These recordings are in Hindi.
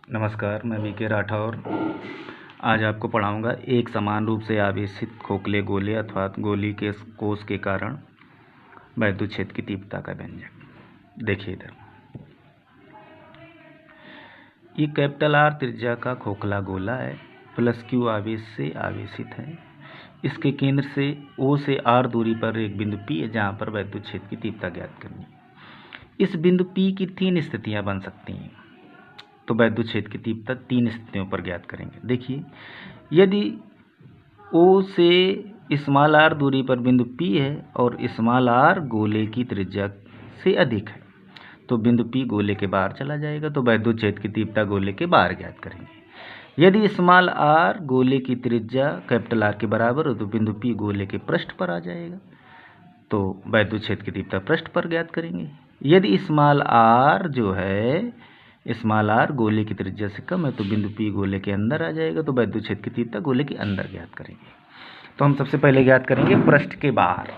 नमस्कार, मैं वीके राठौर। आज आपको पढ़ाऊंगा एक समान रूप से आवेशित खोखले गोले अथवा गोली के कोष के कारण वैद्युत क्षेत्र की तीव्रता का व्यंजक। देखिए इधर, ये कैपिटल आर त्रिज्या का खोखला गोला है, प्लस क्यू आवेश से आवेशित है। इसके केंद्र से ओ से आर दूरी पर एक बिंदु पी है, जहाँ पर वैद्युत क्षेत्र की तीव्रता ज्ञात करनी है। इस बिंदु पी की तीन स्थितियाँ बन सकती हैं, तो वैद्युत क्षेत्र की तीव्रता तीन स्थितियों पर ज्ञात करेंगे। देखिए, यदि O से स्मॉल r दूरी पर बिंदु P है और स्मॉल r गोले की त्रिज्या से अधिक है, तो बिंदु P गोले के बाहर चला जाएगा, तो वैद्युत क्षेत्र की तीव्रता गोले के बाहर ज्ञात करेंगे। यदि स्मॉल r गोले की त्रिज्या कैपिटल R के बराबर हो, तो बिंदु P गोले के पृष्ठ पर आ जाएगा, तो वैद्युत क्षेत्र की तीव्रता पृष्ठ पर ज्ञात करेंगे। यदि स्मॉल r जो है स्मॉल r गोले की त्रिज्या से कम है, तो बिंदु P गोले के अंदर आ जाएगा, तो वैद्युत क्षेत्र की तीव्रता गोले के अंदर ज्ञात करेंगे। तो हम सबसे पहले ज्ञात करेंगे पृष्ठ के बाहर।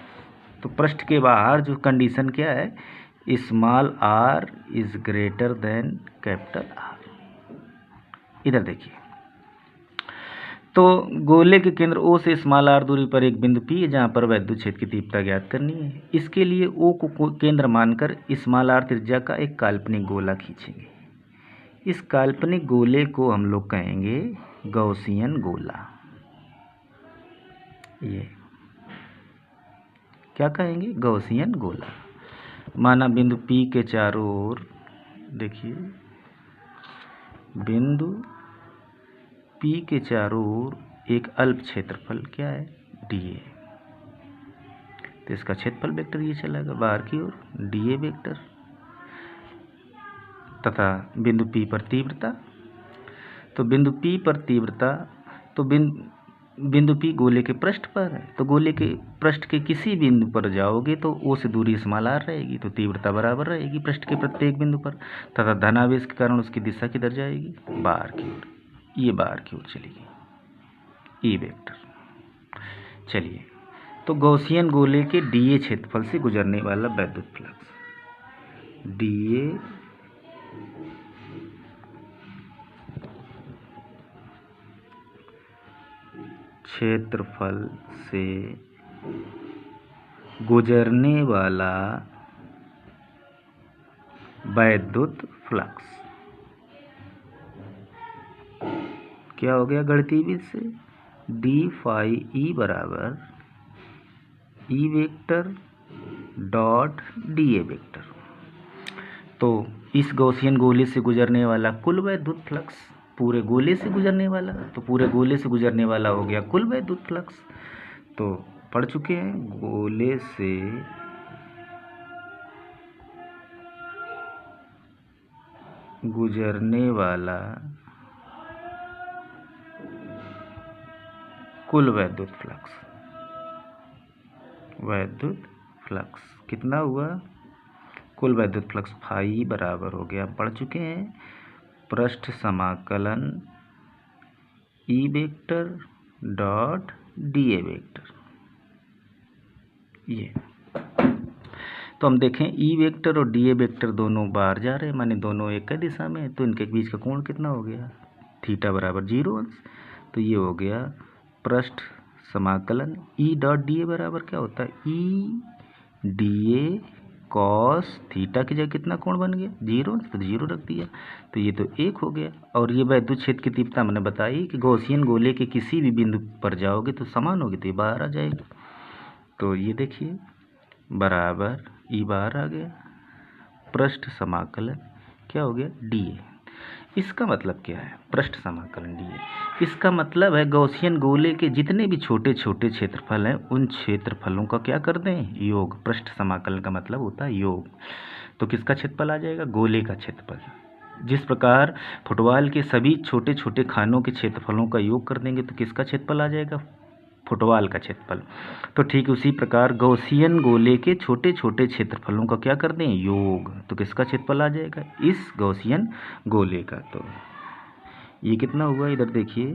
तो पृष्ठ के बाहर जो कंडीशन क्या है, small r is greater than capital R। इधर देखिए, तो गोले के केंद्र O से स्मॉल r दूरी पर एक बिंदु P है, जहाँ पर वैद्युत क्षेत्र की तीव्रता ज्ञात करनी है। इसके लिए O को केंद्र मानकर स्मॉल r त्रिज्या का एक काल्पनिक गोला खींचेंगे। इस काल्पनिक गोले को हम लोग कहेंगे गॉसियन गोला। ये क्या कहेंगे? गॉसियन गोला। माना बिंदु P के चारों ओर, देखिए बिंदु P के चारों ओर एक अल्प क्षेत्रफल क्या है? dA। तो इसका क्षेत्रफल वेक्टर ये चलेगा बाहर की ओर, dA वेक्टर, तथा बिंदु P पर तीव्रता। तो बिंदु P पर तीव्रता, तो बिंदु P गोले के पृष्ठ पर है, तो गोले के पृष्ठ के किसी बिंदु पर जाओगे तो O से दूरी स्मॉल r रहेगी, तो तीव्रता बराबर रहेगी पृष्ठ के प्रत्येक बिंदु पर, तथा धनावेश के कारण उसकी दिशा किधर जाएगी? बाहर की ओर। ये बाहर की ओर चलेगी, E वेक्टर। चलिए, तो गॉसियन गोले के dA क्षेत्रफल से गुजरने वाला वैद्युत फ्लक्स, dA क्षेत्रफल से गुजरने वाला वैद्युत फ्लक्स क्या हो गया गणितीय विधि से? d फाई E बराबर E vector dot dA vector. तो इस गॉसियन गोले से गुजरने वाला कुल वैद्युत फ्लक्स, पूरे गोले से गुजरने वाला, तो पूरे गोले से गुजरने वाला हो गया कुल वैद्युत फ्लक्स। तो पढ़ चुके हैं, गोले से गुजरने वाला कुल वैद्युत फ्लक्स कितना हुआ? कुल वैद्युत फ्लक्स फाई बराबर हो गया, पढ़ चुके हैं, पृष्ठ समाकलन E vector dot dA vector. ये तो हम देखें, E वेक्टर और dA वेक्टर दोनों बाहर जा रहे हैं, माने दोनों एक ही दिशा में, तो इनके बीच का कोण कितना हो गया? थीटा बराबर 0 अंश। तो ये हो गया पृष्ठ समाकलन E डॉट dA बराबर क्या होता है? E dA कॉस थीटा की जगह कितना कोण बन गया? 0 अंश, तो 0 रख दिया, तो ये तो 1 हो गया। और ये वैद्युत क्षेत्र की तीव्रता मैंने बताई कि गॉसियन गोले के किसी भी बिंदु पर जाओगे तो समान होगी, तो ये बाहर आ जाएगा। तो ये देखिए बराबर E बाहर आ गया, पृष्ठ समाकलन क्या हो गया? dA। इसका मतलब क्या है? पृष्ठ समाकलन dA, इसका मतलब है गॉसियन गोले के जितने भी छोटे छोटे क्षेत्रफल हैं, उन क्षेत्रफलों का क्या कर दें? योग। पृष्ठ समाकलन का मतलब होता है योग। तो किसका क्षेत्रफल आ जाएगा? गोले का क्षेत्रफल। जिस प्रकार फुटबॉल के सभी छोटे छोटे खानों के क्षेत्रफलों का योग कर देंगे तो किसका क्षेत्रफल आ जाएगा? फुटबॉल का क्षेत्रफल। तो ठीक उसी प्रकार गॉसियन गोले के छोटे छोटे क्षेत्रफलों का क्या कर दें? योग। तो किसका क्षेत्रफल आ जाएगा? इस गॉसियन गोले का। तो ये कितना हुआ? इधर देखिए,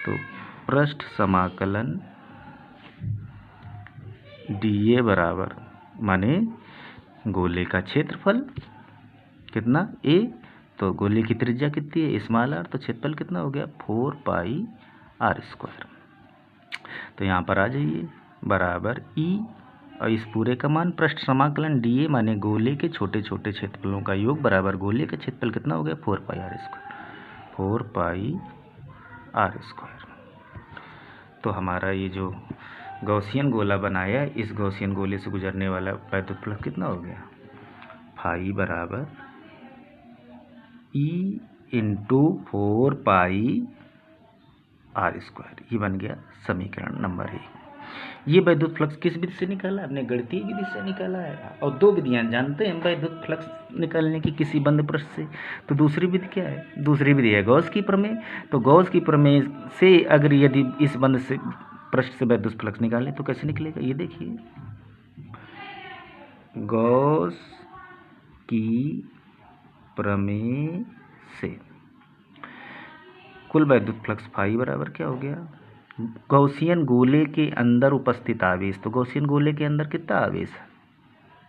तो पृष्ठ समाकलन dA बराबर माने गोले का क्षेत्रफल कितना? A तो गोले की त्रिज्या कितनी है स्मॉल आर, तो क्षेत्रफल कितना हो गया 4 पाई आर स्क्वायर। तो यहाँ पर आ जाइए बराबर ई और इस पूरे का मान पृष्ठ समाकलन डी ए माने गोले के छोटे छोटे क्षेत्रफलों का योग बराबर गोले का क्षेत्रफल कितना हो गया 4 pi are square, 4 pi are square. तो हमारा ये जो गॉसियन गोला बनाया इस गॉसियन गोले से गुजरने वाला वैद्युत फ्लक्स कितना हो गया फाई बराबर E into 4 pi are square. ये बन गया समीकरण नंबर 1। ये वैद्युत फ्लक्स किस विधि से निकाला आपने गणितीय विधि से निकाला है। और दो विधियां जानते हैं वैद्युत फ्लक्स निकालने की किसी बंद पृष्ठ से। तो दूसरी विधि क्या है, दूसरी विधि है गॉस की प्रमेय। तो गॉस की प्रमेय से अगर यदि इस बंद से पृष्ठ से वैद्युत फ्लक्स निकालें तो कैसे निकलेगा, ये देखिए गॉस की प्रमेय से कुल वैद्युत फ्लक्स फाई बराबर क्या हो गया गॉसियन गोले के अंदर उपस्थित आवेश। तो गॉसियन गोले के अंदर कितना आवेश है,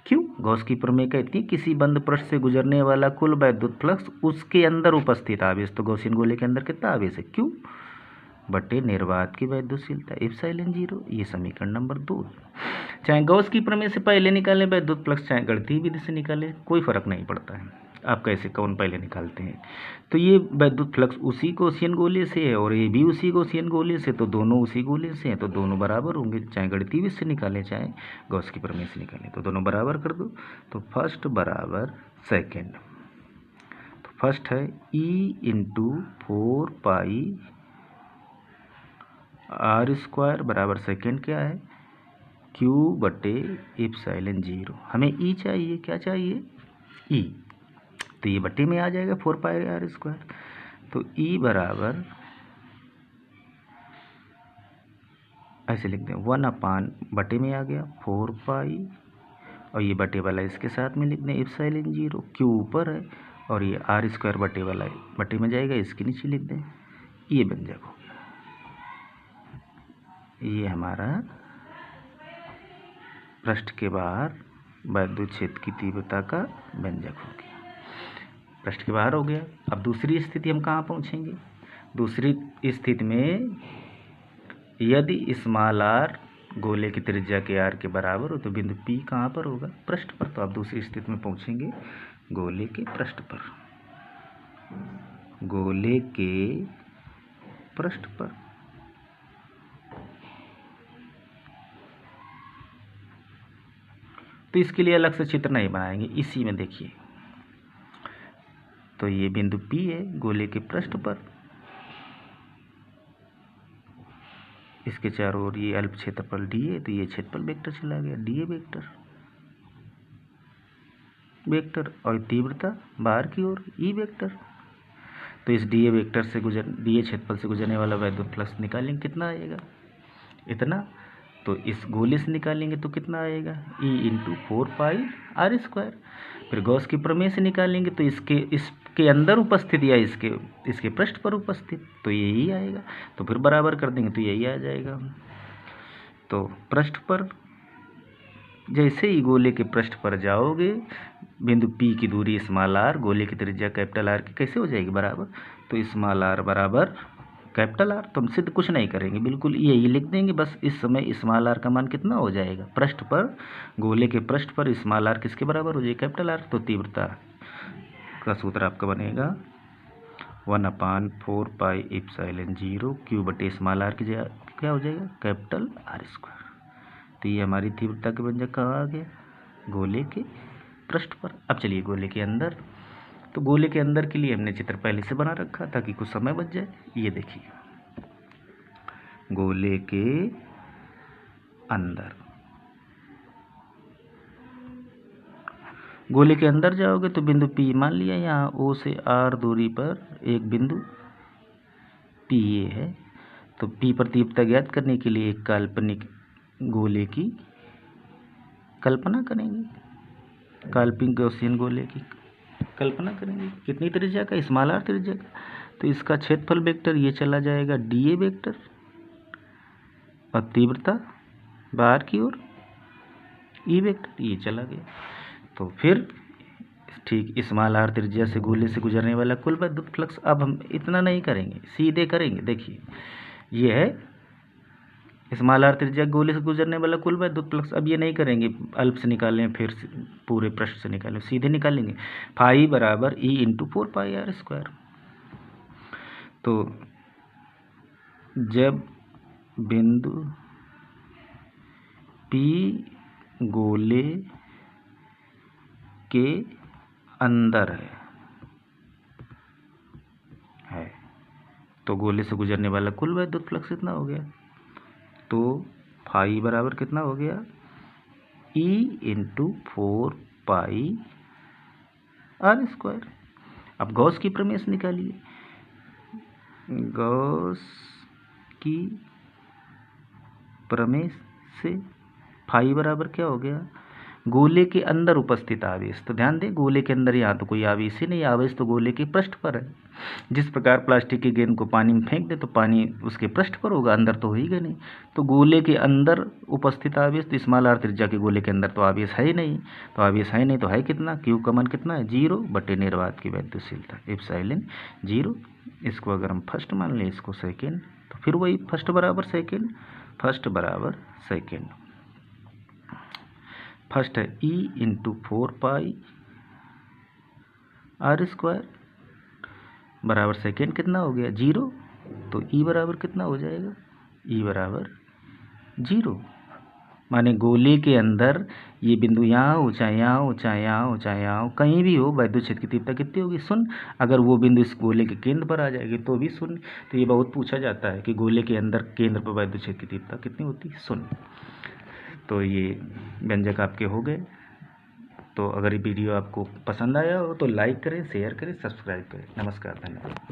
क्यों गॉस की प्रमेय कहती है किसी बंद पृष्ठ से गुजरने वाला कुल वैद्युत फ्लक्स उसके अंदर उपस्थित आवेश। तो गॉसियन गोले के अंदर कितना आवेश है क्यों बटे निर्वात की वैद्युतशीलता एप्सिलॉन 0। ये समीकरण नंबर 2। चाहे गॉस की प्रमेय से पहले निकालें वैद्युत फ्लक्स चाहे गणितीय विधि से निकालें कोई फर्क नहीं पड़ता है, आप कैसे कौन पहले निकालते हैं। तो ये वैद्युत फ्लक्स उसी गॉसियन गोले से है और ये भी उसी गॉसियन गोले से, तो दोनों उसी गोले से हैं तो दोनों बराबर होंगे। चाहे गणितीय विधि से निकालें चाहे गॉस की प्रमेय से निकालें तो दोनों बराबर कर दो। तो फर्स्ट बराबर सेकेंड, तो फर्स्ट है E into 4 pi are square बराबर सेकेंड क्या है क्यू बटे एप्सिलॉन 0। हमें ई चाहिए, क्या चाहिए ई, तो ये बटे में आ जाएगा 4 पाई आर स्क्वायर। तो ई बराबर ऐसे लिख दें 1 अपान बटे में आ गया 4 पाई और ये बटे वाला इसके साथ में लिख दें एप्सिलॉन 0, क्यू ऊपर है और ये आर स्क्वायर बटे वाला बटे में जाएगा इसके नीचे लिख दें, ये व्यंजक हो गया। ये हमारा पृष्ठ के बाहर वैद्युत क्षेत्र की तीव्रता का व्यंजक हो गया, पृष्ठ के बाहर हो गया। अब दूसरी स्थिति हम कहाँ पहुँचेंगे, दूसरी स्थिति में यदि स्मॉल आर गोले की त्रिज्या के आर के बराबर हो तो बिंदु पी कहाँ पर होगा पृष्ठ पर। तो आप दूसरी स्थिति में पहुँचेंगे गोले के पृष्ठ पर, गोले के पृष्ठ पर। तो इसके लिए अलग से चित्र नहीं बनाएंगे, इसी में देखिए। तो ये बिंदु P है गोले के पृष्ठ पर, इसके चारों ओर ये अल्प क्षेत्रफल D है, तो ये क्षेत्रफल वेक्टर चला गया DA वेक्टर और तीव्रता बाहर की ओर E वेक्टर। तो इस DA वेक्टर से DA क्षेत्रफल से गुजरने वाला वैद्युत फ्लक्स निकालेंगे कितना आएगा इतना, तो इस गोले से निकालेंगे तो कितना आएगा E into 4 pi are square. फिर गॉस की प्रमेय से निकालेंगे तो इसके अंदर उपस्थित या इसके पृष्ठ पर उपस्थित, तो यही आएगा। तो फिर बराबर कर देंगे तो यही आ जाएगा। तो पृष्ठ पर जैसे ही गोले के पृष्ठ पर जाओगे बिंदु P की दूरी स्मॉल आर गोले की त्रिज्या कैपिटल आर की कैसे हो जाएगी बराबर, तो स्मॉल आर बराबर कैपिटल आर। तो हम सिद्ध कुछ नहीं करेंगे, बिल्कुल यही लिख देंगे। बस इस समय स्मॉल आर का मान कितना हो जाएगा पृष्ठ पर, गोले के पृष्ठ पर स्मॉल आर किसके बराबर हो जाएगा कैपिटल आर। तो तीव्रता का सूत्र आपका बनेगा 1/4 पाई एप्सिलॉन 0 क्यू बटे स्मॉल आर की जगह क्या हो जाएगा कैपिटल आर स्क्वायर। तो ये हमारी तीव्रता के व्यंजक कहाँ आ गया गोले के पृष्ठ पर। अब चलिए गोले के अंदर, तो गोले के अंदर के लिए हमने चित्र पहले से बना रखा ताकि कुछ समय बच जाए। ये देखिए गोले के अंदर, गोले के अंदर जाओगे तो बिंदु P मान लिया यहाँ O से R दूरी पर एक बिंदु P है। तो P पर तीव्रता ज्ञात करने के लिए एक काल्पनिक गोले की कल्पना करेंगे, काल्पनिक गॉसियन गोले की कल्पना करेंगे। कितनी त्रिज्या का स्मॉल आर त्रिज्या का, तो इसका क्षेत्रफल वेक्टर ये चला जाएगा DA वेक्टर और तीव्रता बाहर की ओर E वेक्टर ये चला गया। तो फिर ठीक स्मॉल आर त्रिज्या से गोले से गुजरने वाला कुल विद्युत फ्लक्स। अब हम इतना नहीं करेंगे, सीधे करेंगे। देखिए ये है स्मॉल आर त्रिज्या गोले से गुजरने वाला कुल विद्युत फ्लक्स। अब ये नहीं करेंगे अल्प से निकालें फिर पूरे पृष्ठ से निकालें, सीधे निकालेंगे। फाई बराबर ई इंटू 4πr²। तो जब बिंदु P गोले के अंदर है तो गोले से गुजरने वाला कुल विद्युत फ्लक्स कितना हो गया? तो फाई बराबर कितना हो गया? E into 4πr²। अब गॉस की प्रमेय से निकालिए। गॉस की प्रमेय से फाई बराबर क्या हो गया? गोले के अंदर उपस्थित आवेश। तो ध्यान दें गोले के अंदर यहाँ तो कोई आवेश ही नहीं, आवेश तो गोले के पृष्ठ पर है। जिस प्रकार प्लास्टिक की गेंद को पानी में फेंक दे तो पानी उसके पृष्ठ पर होगा, अंदर तो होगा नहीं। तो गोले के अंदर उपस्थित आवेश, तो स्मॉल आर त्रिज्या के गोले के अंदर तो आवेश है ही नहीं। तो आवेश है नहीं तो है कितना? क्यू का मान कितना है? 0 / निर्वात की वैद्युशीलता एप्सिलॉन 0। इसको अगर हम फर्स्ट मान लें, इसको सेकेंड, तो फिर वही फर्स्ट बराबर सेकेंड, फर्स्ट बराबर सेकेंड। फर्स्ट है E इंटू 4πr² बराबर सेकेंड कितना हो गया? 0। तो E बराबर कितना हो जाएगा? E बराबर 0। माने गोले के अंदर ये बिंदु यहाँ हो, चाहे यहाँ हो, चाहे यहाँ हो, चाहे यहाँ हो, कहीं भी हो, वैद्युत क्षेत्र की तीव्रता कितनी होगी? 0। अगर वो बिंदु इस गोले के केंद्र पर आ जाएगी तो भी 0। तो ये बहुत पूछा जाता है कि गोले के अंदर केंद्र पर वैद्युत क्षेत्र की तीव्रता कितनी होती है? 0। तो ये व्यंजक आपके हो गए। तो अगर ये वीडियो आपको पसंद आया हो तो लाइक करें, शेयर करें, सब्सक्राइब करें। नमस्कार, धन्यवाद।